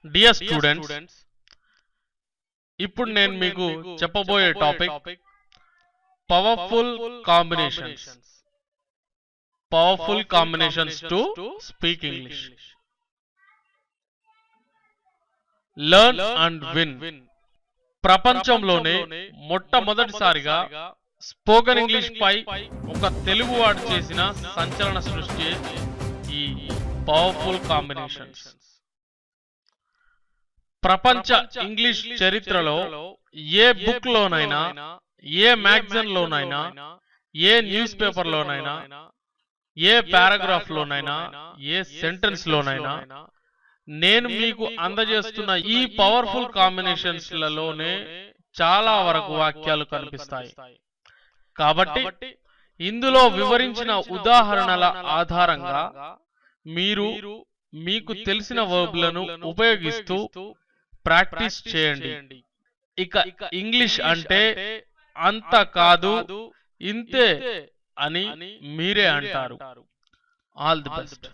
Dear students, ఇప్పుడు నేను మీకు చెప్పబోయే topic powerful combinations. Powerful combinations to speak English. Learn and win. ప్రపంచంలోనే మొట్టమొదటిసారిగా స్పోకెన్ ఇంగ్లీష్ పై ఒక తెలుగువాడు చేసిన సంచలన సృష్టి ఈ పవర్ఫుల్ కాంబినేషన్స్. ప్రపంచ ఇంగ్లీష్ చరిత్రలో ఏ బుక్ లోనైనా, ఏ మ్యాగజైన్ లోనైనా, ఏ న్యూస్ పేపర్ లోనైనా, ఏ పారాగ్రాఫ్ లోనైనా, ఏ సెంటెన్స్ లోనైనా నేను మీకు అందజేస్తున్న ఈ పవర్ఫుల్ కాంబినేషన్స్ లలోనే చాలా వరకు వాక్యాలు కనిపిస్తాయి. కాబట్టి ఇందులో వివరించిన ఉదాహరణల ఆధారంగా మీరు మీకు తెలిసిన వర్బ్లను ఉపయోగిస్తూ ప్రాక్టీస్ చేయండి. ఇక ఇంగ్లీష్ అంటే అంత కాదు, ఇంతే అని మీరే అంటారు. All the best.